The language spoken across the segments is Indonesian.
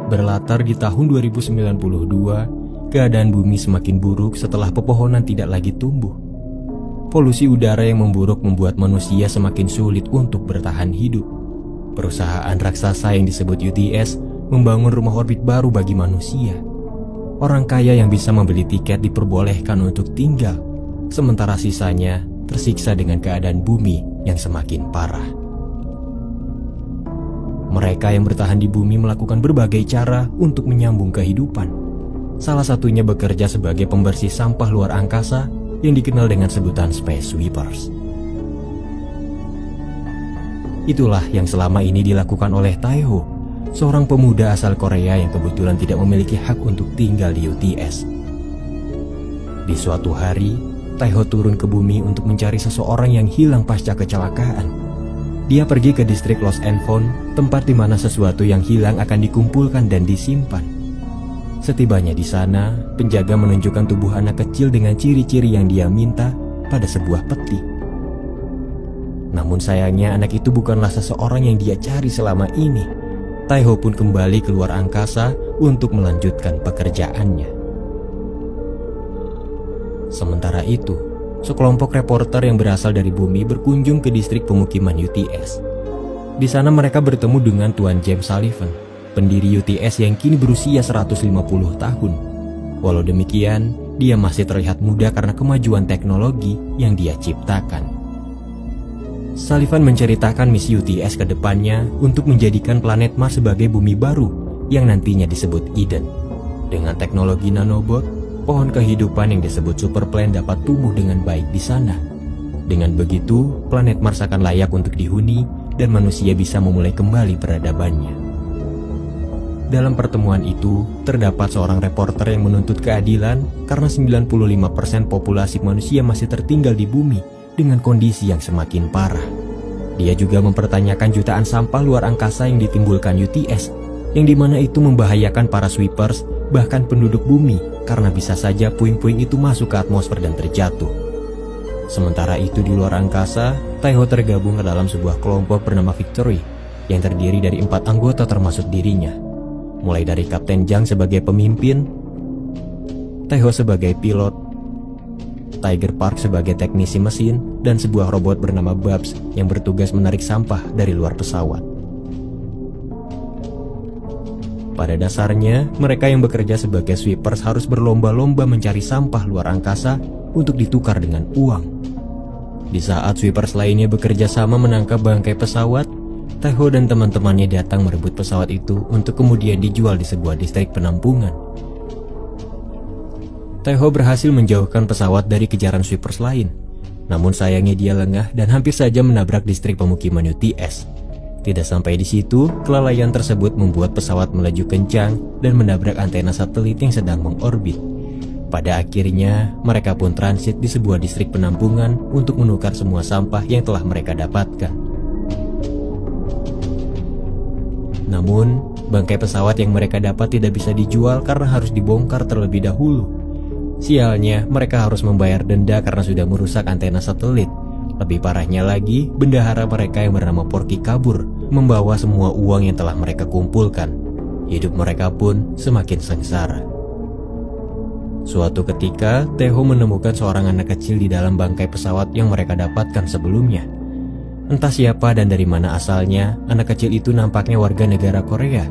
Berlatar di tahun 2092, keadaan bumi semakin buruk setelah pepohonan tidak lagi tumbuh. Polusi udara yang memburuk membuat manusia semakin sulit untuk bertahan hidup. Perusahaan raksasa yang disebut UTS membangun rumah orbit baru bagi manusia. Orang kaya yang bisa membeli tiket diperbolehkan untuk tinggal, sementara sisanya tersiksa dengan keadaan bumi yang semakin parah. Mereka yang bertahan di bumi melakukan berbagai cara untuk menyambung kehidupan. Salah satunya bekerja sebagai pembersih sampah luar angkasa yang dikenal dengan sebutan Space Sweepers. Itulah yang selama ini dilakukan oleh Taeho, seorang pemuda asal Korea yang kebetulan tidak memiliki hak untuk tinggal di UTS. Di suatu hari, Taeho turun ke bumi untuk mencari seseorang yang hilang pasca kecelakaan. Dia pergi ke distrik Lost and Found, tempat di mana sesuatu yang hilang akan dikumpulkan dan disimpan. Setibanya di sana, penjaga menunjukkan tubuh anak kecil dengan ciri-ciri yang dia minta pada sebuah peti. Namun sayangnya anak itu bukanlah seseorang yang dia cari selama ini. Taeho pun kembali keluar angkasa untuk melanjutkan pekerjaannya. Sementara itu, sekelompok reporter yang berasal dari bumi berkunjung ke distrik pemukiman UTS. Di sana mereka bertemu dengan Tuan James Sullivan, pendiri UTS yang kini berusia 150 tahun. Walau demikian, dia masih terlihat muda karena kemajuan teknologi yang dia ciptakan. Sullivan menceritakan misi UTS ke depannya untuk menjadikan planet Mars sebagai bumi baru yang nantinya disebut Eden. Dengan teknologi nanobot, pohon kehidupan yang disebut superplant dapat tumbuh dengan baik di sana. Dengan begitu, planet Mars akan layak untuk dihuni dan manusia bisa memulai kembali peradabannya. Dalam pertemuan itu, terdapat seorang reporter yang menuntut keadilan karena 95% populasi manusia masih tertinggal di bumi dengan kondisi yang semakin parah. Dia juga mempertanyakan jutaan sampah luar angkasa yang ditimbulkan UTS, yang dimana itu membahayakan para sweepers, bahkan penduduk bumi, karena bisa saja puing-puing itu masuk ke atmosfer dan terjatuh. Sementara itu di luar angkasa, Taeho tergabung ke dalam sebuah kelompok bernama Victory, yang terdiri dari 4 anggota termasuk dirinya. Mulai dari Kapten Jang sebagai pemimpin, Taeho sebagai pilot, Tiger Park sebagai teknisi mesin, dan sebuah robot bernama Babs yang bertugas menarik sampah dari luar pesawat. Pada dasarnya, mereka yang bekerja sebagai sweepers harus berlomba-lomba mencari sampah luar angkasa untuk ditukar dengan uang. Di saat sweepers lainnya bekerja sama menangkap bangkai pesawat, Taeho dan teman-temannya datang merebut pesawat itu untuk kemudian dijual di sebuah distrik penampungan. Taeho berhasil menjauhkan pesawat dari kejaran sweepers lain. Namun sayangnya dia lengah dan hampir saja menabrak distrik pemukiman UTS. Tidak sampai di situ, kelalaian tersebut membuat pesawat melaju kencang dan menabrak antena satelit yang sedang mengorbit. Pada akhirnya, mereka pun transit di sebuah distrik penampungan untuk menukar semua sampah yang telah mereka dapatkan. Namun, bangkai pesawat yang mereka dapat tidak bisa dijual karena harus dibongkar terlebih dahulu. Sialnya, mereka harus membayar denda karena sudah merusak antena satelit. Lebih parahnya lagi, bendahara mereka yang bernama Porky kabur, membawa semua uang yang telah mereka kumpulkan. Hidup mereka pun semakin sengsara. Suatu ketika, Taeho menemukan seorang anak kecil di dalam bangkai pesawat yang mereka dapatkan sebelumnya. Entah siapa dan dari mana asalnya, anak kecil itu nampaknya warga negara Korea.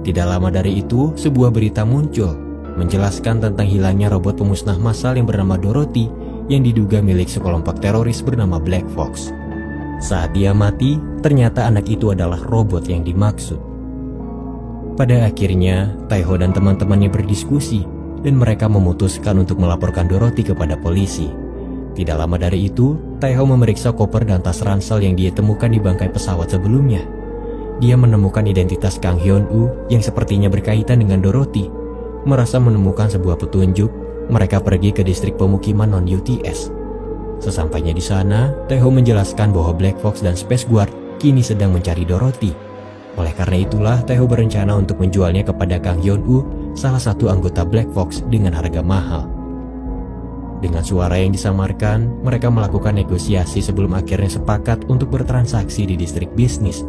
Tidak lama dari itu, sebuah berita muncul menjelaskan tentang hilangnya robot pemusnah massal yang bernama Dorothy yang diduga milik sekelompok teroris bernama Black Fox. Saat dia mati, ternyata anak itu adalah robot yang dimaksud. Pada akhirnya, Taeho dan teman-temannya berdiskusi dan mereka memutuskan untuk melaporkan Dorothy kepada polisi. Tidak lama dari itu, Taeho memeriksa koper dan tas ransel yang dia temukan di bangkai pesawat sebelumnya. Dia menemukan identitas Kang Hyun-woo yang sepertinya berkaitan dengan Dorothy. Merasa menemukan sebuah petunjuk, mereka pergi ke distrik pemukiman non-UTS. Sesampainya di sana, Taeho menjelaskan bahwa Black Fox dan Space Guard kini sedang mencari Dorothy. Oleh karena itulah, Taeho berencana untuk menjualnya kepada Kang Hyun-woo, salah satu anggota Black Fox, dengan harga mahal. Dengan suara yang disamarkan, mereka melakukan negosiasi sebelum akhirnya sepakat untuk bertransaksi di distrik bisnis.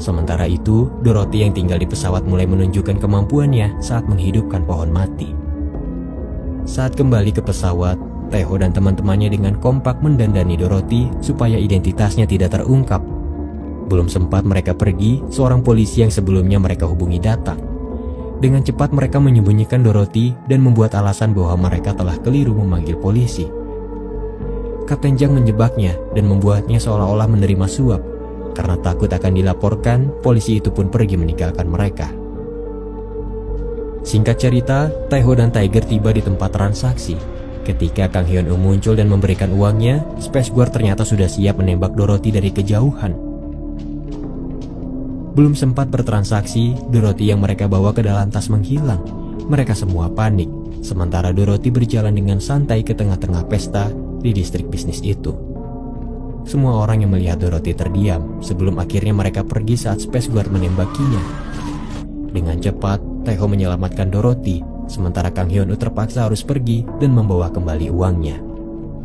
Sementara itu, Dorothy yang tinggal di pesawat mulai menunjukkan kemampuannya saat menghidupkan pohon mati. Saat kembali ke pesawat, Taeho dan teman-temannya dengan kompak mendandani Dorothy supaya identitasnya tidak terungkap. Belum sempat mereka pergi, seorang polisi yang sebelumnya mereka hubungi datang. Dengan cepat mereka menyembunyikan Dorothy dan membuat alasan bahwa mereka telah keliru memanggil polisi. Kapten Jang menjebaknya dan membuatnya seolah-olah menerima suap. Karena takut akan dilaporkan, polisi itu pun pergi meninggalkan mereka. Singkat cerita, Taeho dan Tiger tiba di tempat transaksi. Ketika Kang Hyun-woo muncul dan memberikan uangnya, Space Guard ternyata sudah siap menembak Dorothy dari kejauhan. Belum sempat bertransaksi, Dorothy yang mereka bawa ke dalam tas menghilang. Mereka semua panik, sementara Dorothy berjalan dengan santai ke tengah-tengah pesta di distrik bisnis itu. Semua orang yang melihat Dorothy terdiam sebelum akhirnya mereka pergi saat Space Guard menembakinya. Dengan cepat, Taeho menyelamatkan Dorothy, sementara Kang Hyun-woo terpaksa harus pergi dan membawa kembali uangnya.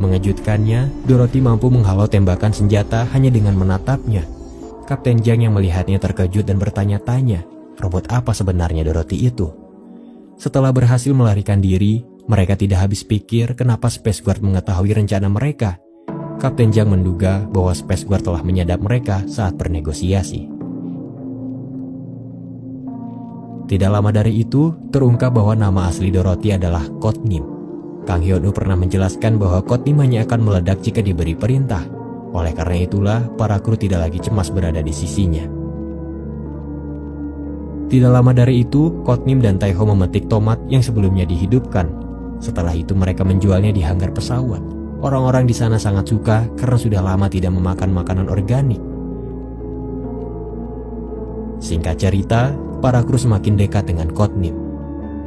Mengejutkannya, Dorothy mampu menghalau tembakan senjata hanya dengan menatapnya. Kapten Jang yang melihatnya terkejut dan bertanya-tanya, robot apa sebenarnya Dorothy itu? Setelah berhasil melarikan diri, mereka tidak habis pikir kenapa Space Guard mengetahui rencana mereka. Kapten Jang menduga bahwa Space Guard telah menyadap mereka saat bernegosiasi. Tidak lama dari itu, terungkap bahwa nama asli Dorothy adalah Codename. Kang Hyun-woo pernah menjelaskan bahwa Codename hanya akan meledak jika diberi perintah. Oleh karena itulah, para kru tidak lagi cemas berada di sisinya. Tidak lama dari itu, Codename dan Taeho memetik tomat yang sebelumnya dihidupkan. Setelah itu mereka menjualnya di hanggar pesawat. Orang-orang di sana sangat suka karena sudah lama tidak memakan makanan organik. Singkat cerita, para kru semakin dekat dengan Codename.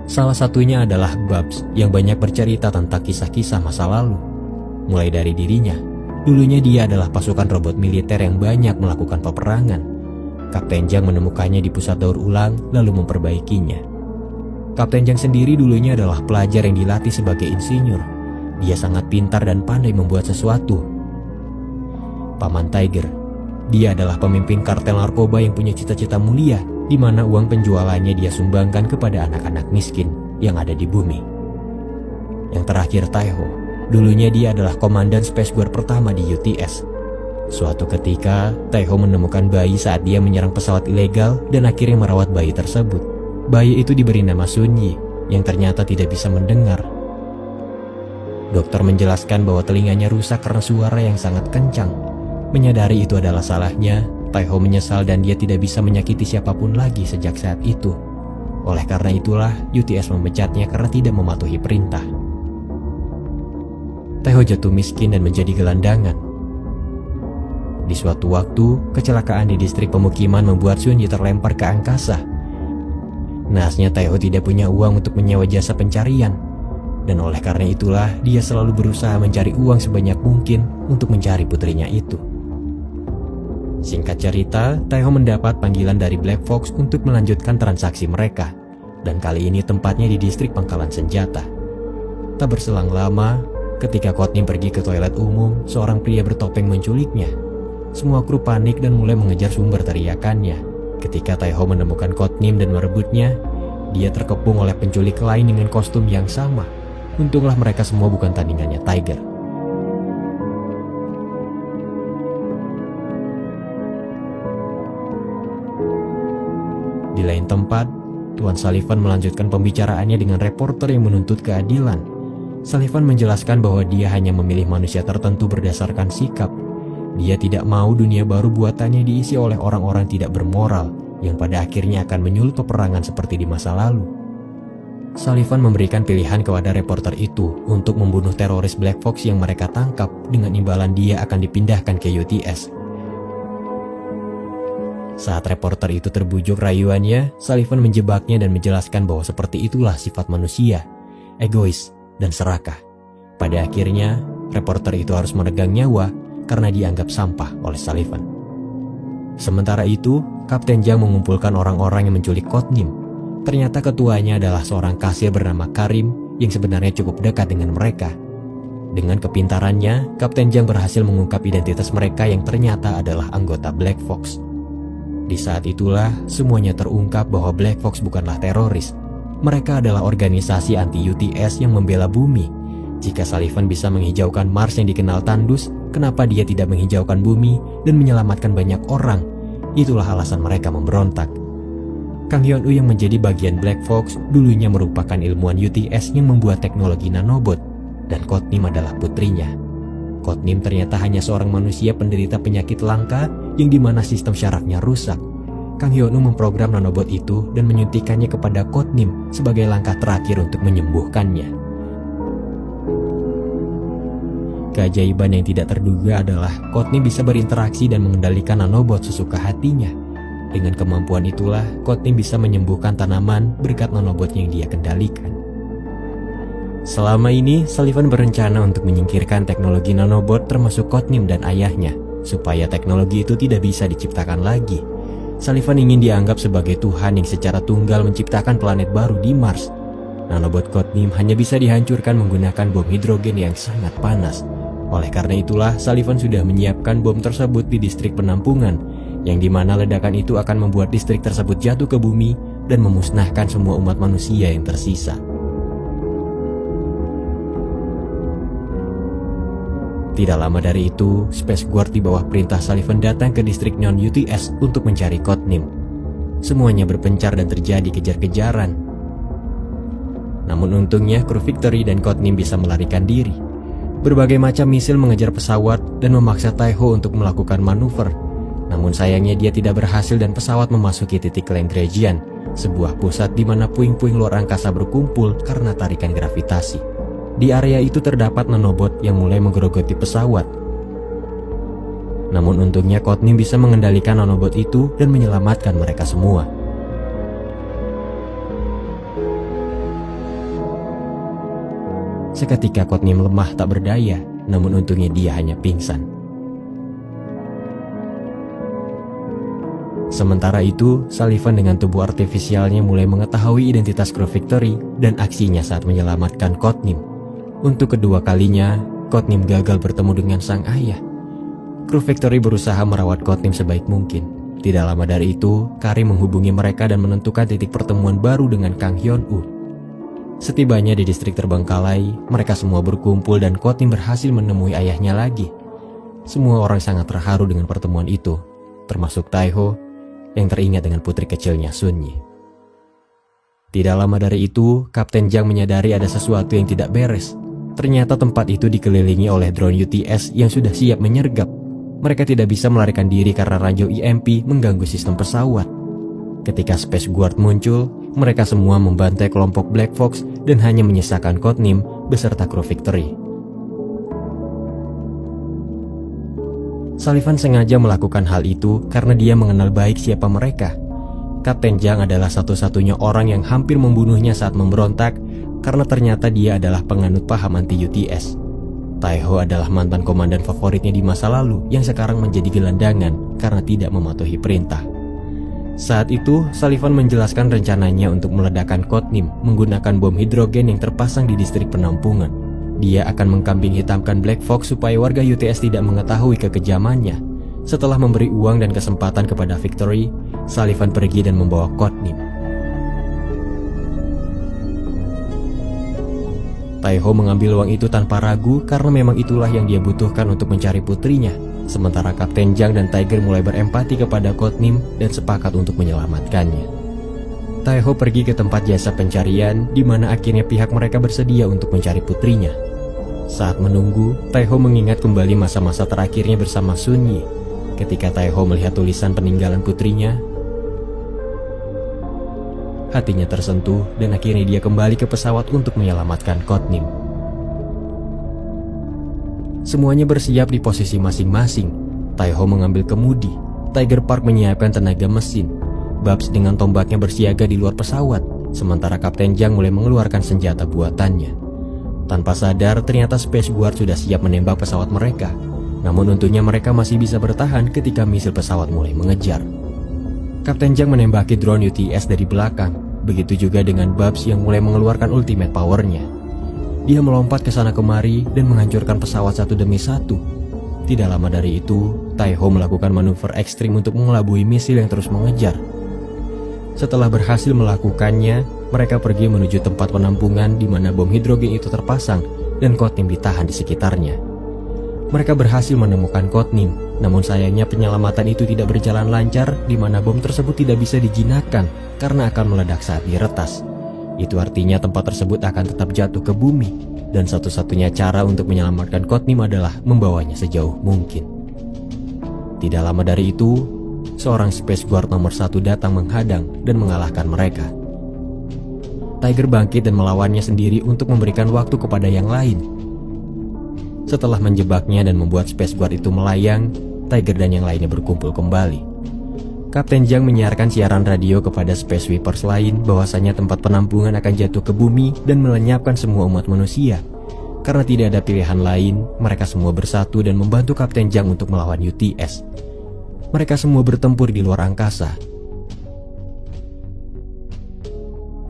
Salah satunya adalah Babs yang banyak bercerita tentang kisah-kisah masa lalu. Mulai dari dirinya, dulunya dia adalah pasukan robot militer yang banyak melakukan peperangan. Kapten Jang menemukannya di pusat daur ulang lalu memperbaikinya. Kapten Jang sendiri dulunya adalah pelajar yang dilatih sebagai insinyur. Dia sangat pintar dan pandai membuat sesuatu. Paman Tiger, dia adalah pemimpin kartel narkoba yang punya cita-cita mulia, di mana uang penjualannya dia sumbangkan kepada anak-anak miskin yang ada di bumi. Yang terakhir Taeho, dulunya dia adalah komandan Space Guard pertama di UTS. Suatu ketika, Taeho menemukan bayi saat dia menyerang pesawat ilegal dan akhirnya merawat bayi tersebut. Bayi itu diberi nama Sunyi, yang ternyata tidak bisa mendengar. Dokter menjelaskan bahwa telinganya rusak karena suara yang sangat kencang. Menyadari itu adalah salahnya, Taeho menyesal dan dia tidak bisa menyakiti siapapun lagi sejak saat itu. Oleh karena itulah, UTS memecatnya karena tidak mematuhi perintah. Taeho jatuh miskin dan menjadi gelandangan. Di suatu waktu, kecelakaan di distrik pemukiman membuat Sunyi terlempar ke angkasa. Naasnya Taeho tidak punya uang untuk menyewa jasa pencarian. Dan oleh karena itulah, dia selalu berusaha mencari uang sebanyak mungkin untuk mencari putrinya itu. Singkat cerita, Taeho mendapat panggilan dari Black Fox untuk melanjutkan transaksi mereka. Dan kali ini tempatnya di distrik pangkalan senjata. Tak berselang lama, ketika Codename pergi ke toilet umum, seorang pria bertopeng menculiknya. Semua kru panik dan mulai mengejar sumber teriakannya. Ketika Taeho menemukan Codename dan merebutnya, dia terkepung oleh penculik lain dengan kostum yang sama. Untunglah mereka semua bukan tandingannya Tiger. Di lain tempat, Tuan Sullivan melanjutkan pembicaraannya dengan reporter yang menuntut keadilan. Sullivan menjelaskan bahwa dia hanya memilih manusia tertentu berdasarkan sikap. Dia tidak mau dunia baru buatannya diisi oleh orang-orang tidak bermoral yang pada akhirnya akan menyulut peperangan seperti di masa lalu. Sullivan memberikan pilihan kepada reporter itu untuk membunuh teroris Black Fox yang mereka tangkap dengan imbalan dia akan dipindahkan ke UTS. Saat reporter itu terbujuk rayuannya, Sullivan menjebaknya dan menjelaskan bahwa seperti itulah sifat manusia, egois dan serakah. Pada akhirnya, reporter itu harus meregang nyawa karena dianggap sampah oleh Sullivan. Sementara itu, Kapten Jang mengumpulkan orang-orang yang menculik Codename. Ternyata ketuanya adalah seorang kasir bernama Karim yang sebenarnya cukup dekat dengan mereka. Dengan kepintarannya, Kapten Jang berhasil mengungkap identitas mereka yang ternyata adalah anggota Black Fox. Di saat itulah semuanya terungkap bahwa Black Fox bukanlah teroris. Mereka adalah organisasi anti-UTS yang membela bumi. Jika Sullivan bisa menghijaukan Mars yang dikenal tandus, kenapa dia tidak menghijaukan bumi dan menyelamatkan banyak orang? Itulah alasan mereka memberontak. Kang Hyun-woo yang menjadi bagian Black Fox dulunya merupakan ilmuwan UTS yang membuat teknologi nanobot, dan Kotnim adalah putrinya. Kotnim ternyata hanya seorang manusia penderita penyakit langka yang dimana sistem syarafnya rusak. Kang Hyun-woo memprogram nanobot itu dan menyuntikkannya kepada Kotnim sebagai langkah terakhir untuk menyembuhkannya. Keajaiban yang tidak terduga adalah Kotnim bisa berinteraksi dan mengendalikan nanobot sesuka hatinya. Dengan kemampuan itulah, Kotnim bisa menyembuhkan tanaman berkat nanobot yang dia kendalikan. Selama ini, Sullivan berencana untuk menyingkirkan teknologi nanobot termasuk Kotnim dan ayahnya, supaya teknologi itu tidak bisa diciptakan lagi. Sullivan ingin dianggap sebagai Tuhan yang secara tunggal menciptakan planet baru di Mars. Nanobot Kotnim hanya bisa dihancurkan menggunakan bom hidrogen yang sangat panas. Oleh karena itulah, Sullivan sudah menyiapkan bom tersebut di distrik penampungan, yang dimana ledakan itu akan membuat distrik tersebut jatuh ke bumi dan memusnahkan semua umat manusia yang tersisa. Tidak lama dari itu, Space Guard di bawah perintah Sullivan datang ke distrik non-UTS untuk mencari Kotnim. Semuanya berpencar dan terjadi kejar-kejaran. Namun untungnya kru Victory dan Kotnim bisa melarikan diri. Berbagai macam misil mengejar pesawat dan memaksa Taiho untuk melakukan manuver. Namun sayangnya dia tidak berhasil dan pesawat memasuki titik Lagrangian, sebuah pusat di mana puing-puing luar angkasa berkumpul karena tarikan gravitasi. Di area itu terdapat nanobot yang mulai menggerogoti pesawat. Namun untungnya Kotnim bisa mengendalikan nanobot itu dan menyelamatkan mereka semua. Seketika Kotnim lemah tak berdaya, namun untungnya dia hanya pingsan. Sementara itu, Sullivan dengan tubuh artifisialnya mulai mengetahui identitas kru Victory dan aksinya saat menyelamatkan Kotnim. Untuk kedua kalinya, Kotnim gagal bertemu dengan sang ayah. Kru Victory berusaha merawat Kotnim sebaik mungkin. Tidak lama dari itu, Karim menghubungi mereka dan menentukan titik pertemuan baru dengan Kang Hyun-woo. Setibanya di distrik terbengkalai, mereka semua berkumpul dan Kotnim berhasil menemui ayahnya lagi. Semua orang sangat terharu dengan pertemuan itu, termasuk Taiho yang teringat dengan putri kecilnya Sunyi. Tidak lama dari itu, Kapten Jang menyadari ada sesuatu yang tidak beres. Ternyata tempat itu dikelilingi oleh drone UTS yang sudah siap menyergap. Mereka tidak bisa melarikan diri karena ranjau EMP mengganggu sistem pesawat. Ketika Space Guard muncul, mereka semua membantai kelompok Black Fox dan hanya menyisakan Kotnim beserta kru Victory. Sullivan sengaja melakukan hal itu karena dia mengenal baik siapa mereka. Kapten Jang adalah satu-satunya orang yang hampir membunuhnya saat memberontak karena ternyata dia adalah penganut paham anti-UTS. Taiho adalah mantan komandan favoritnya di masa lalu yang sekarang menjadi gelandangan karena tidak mematuhi perintah. Saat itu, Sullivan menjelaskan rencananya untuk meledakkan Kotnim menggunakan bom hidrogen yang terpasang di distrik penampungan. Dia akan mengkambing hitamkan Black Fox supaya warga UTS tidak mengetahui kekejamannya. Setelah memberi uang dan kesempatan kepada Victory, Sullivan pergi dan membawa Kotnim. Taiho mengambil uang itu tanpa ragu karena memang itulah yang dia butuhkan untuk mencari putrinya. Sementara Kapten Jang dan Tiger mulai berempati kepada Kotnim dan sepakat untuk menyelamatkannya. Taiho pergi ke tempat jasa pencarian di mana akhirnya pihak mereka bersedia untuk mencari putrinya. Saat menunggu, Taiho mengingat kembali masa-masa terakhirnya bersama Sunyi. Ketika Taiho melihat tulisan peninggalan putrinya, hatinya tersentuh dan akhirnya dia kembali ke pesawat untuk menyelamatkan Kotnim. Semuanya bersiap di posisi masing-masing. Taiho mengambil kemudi, Tiger Park menyiapkan tenaga mesin, Babs dengan tombaknya bersiaga di luar pesawat, sementara Kapten Jang mulai mengeluarkan senjata buatannya. Tanpa sadar, ternyata Space Guard sudah siap menembak pesawat mereka. Namun untungnya mereka masih bisa bertahan ketika misil pesawat mulai mengejar. Kapten Jang menembaki drone UTS dari belakang, begitu juga dengan Babs yang mulai mengeluarkan ultimate powernya. Dia melompat ke sana kemari dan menghancurkan pesawat satu demi satu. Tidak lama dari itu, Taiho melakukan manuver ekstrim untuk mengelabui misil yang terus mengejar. Setelah berhasil melakukannya, mereka pergi menuju tempat penampungan di mana bom hidrogen itu terpasang dan Kotnim ditahan di sekitarnya. Mereka berhasil menemukan Kotnim, namun sayangnya penyelamatan itu tidak berjalan lancar di mana bom tersebut tidak bisa dijinakkan karena akan meledak saat diretas. Itu artinya tempat tersebut akan tetap jatuh ke bumi, dan satu-satunya cara untuk menyelamatkan Kotnim adalah membawanya sejauh mungkin. Tidak lama dari itu, seorang Space Guard nomor 1 datang menghadang dan mengalahkan mereka. Tiger bangkit dan melawannya sendiri untuk memberikan waktu kepada yang lain. Setelah menjebaknya dan membuat Space Guard itu melayang, Tiger dan yang lainnya berkumpul kembali. Kapten Zhang menyiarkan siaran radio kepada Space Sweepers lain bahwasanya tempat penampungan akan jatuh ke bumi dan melenyapkan semua umat manusia. Karena tidak ada pilihan lain, mereka semua bersatu dan membantu Kapten Zhang untuk melawan UTS. Mereka semua bertempur di luar angkasa.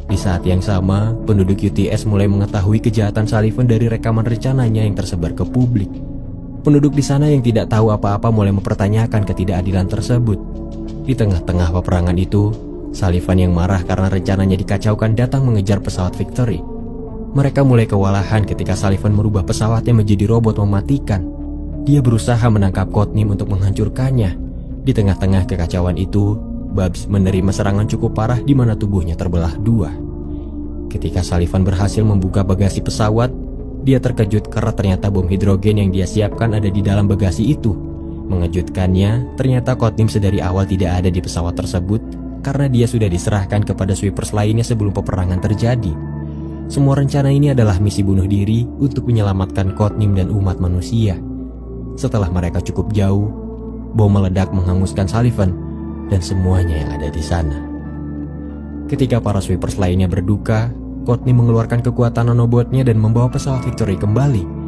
Di saat yang sama, penduduk UTS mulai mengetahui kejahatan Sullivan dari rekaman rencananya yang tersebar ke publik. Penduduk di sana yang tidak tahu apa-apa mulai mempertanyakan ketidakadilan tersebut. Di tengah-tengah peperangan itu, Sullivan yang marah karena rencananya dikacaukan datang mengejar pesawat Victory. Mereka mulai kewalahan ketika Sullivan merubah pesawatnya menjadi robot mematikan. Dia berusaha menangkap Kotnim untuk menghancurkannya. Di tengah-tengah kekacauan itu, Babs menerima serangan cukup parah di mana tubuhnya terbelah dua. Ketika Sullivan berhasil membuka bagasi pesawat, dia terkejut karena ternyata bom hidrogen yang dia siapkan ada di dalam bagasi itu. Mengejutkannya, ternyata Kotnim sedari awal tidak ada di pesawat tersebut karena dia sudah diserahkan kepada sweepers lainnya sebelum peperangan terjadi. Semua rencana ini adalah misi bunuh diri untuk menyelamatkan Kotnim dan umat manusia. Setelah mereka cukup jauh, bom meledak menghanguskan Sullivan dan semuanya yang ada di sana. Ketika para sweepers lainnya berduka, Kotnim mengeluarkan kekuatan nanobotnya dan membawa pesawat Victory kembali.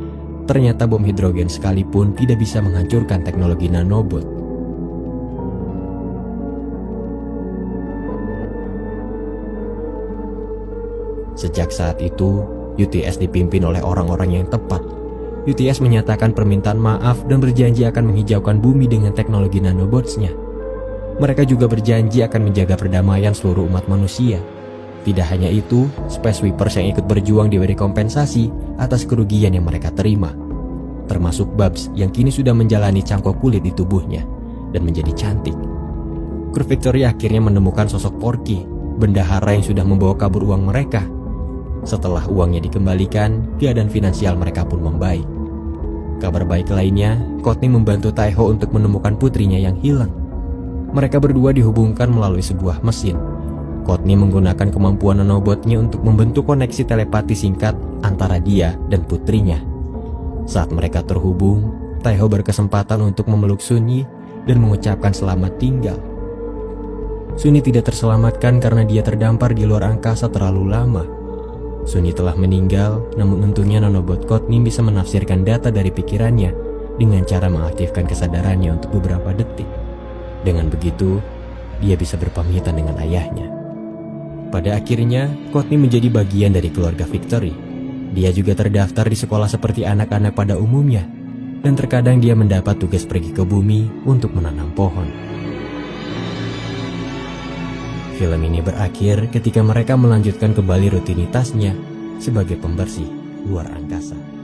Ternyata bom hidrogen sekalipun tidak bisa menghancurkan teknologi nanobot. Sejak saat itu, UTS dipimpin oleh orang-orang yang tepat. UTS menyatakan permintaan maaf dan berjanji akan menghijaukan bumi dengan teknologi nanobots-nya. Mereka juga berjanji akan menjaga perdamaian seluruh umat manusia. Tidak hanya itu, Space Sweepers yang ikut berjuang diberi kompensasi atas kerugian yang mereka terima. Termasuk Babs yang kini sudah menjalani cangkok kulit di tubuhnya dan menjadi cantik. Kru Victory akhirnya menemukan sosok Porky, bendahara yang sudah membawa kabur uang mereka. Setelah uangnya dikembalikan, keadaan finansial mereka pun membaik. Kabar baik lainnya, Kotnim membantu Taiho untuk menemukan putrinya yang hilang. Mereka berdua dihubungkan melalui sebuah mesin. Kotnim menggunakan kemampuan nanobotnya untuk membentuk koneksi telepati singkat antara dia dan putrinya. Saat mereka terhubung, Taiho berkesempatan untuk memeluk Sunyi dan mengucapkan selamat tinggal. Sunyi tidak terselamatkan karena dia terdampar di luar angkasa terlalu lama. Sunyi telah meninggal, namun untungnya nanobot Kotnim bisa menafsirkan data dari pikirannya dengan cara mengaktifkan kesadarannya untuk beberapa detik. Dengan begitu, dia bisa berpamitan dengan ayahnya. Pada akhirnya, Kotnim menjadi bagian dari keluarga Victory. Dia juga terdaftar di sekolah seperti anak-anak pada umumnya, dan terkadang dia mendapat tugas pergi ke bumi untuk menanam pohon. Film ini berakhir ketika mereka melanjutkan kembali rutinitasnya sebagai pembersih luar angkasa.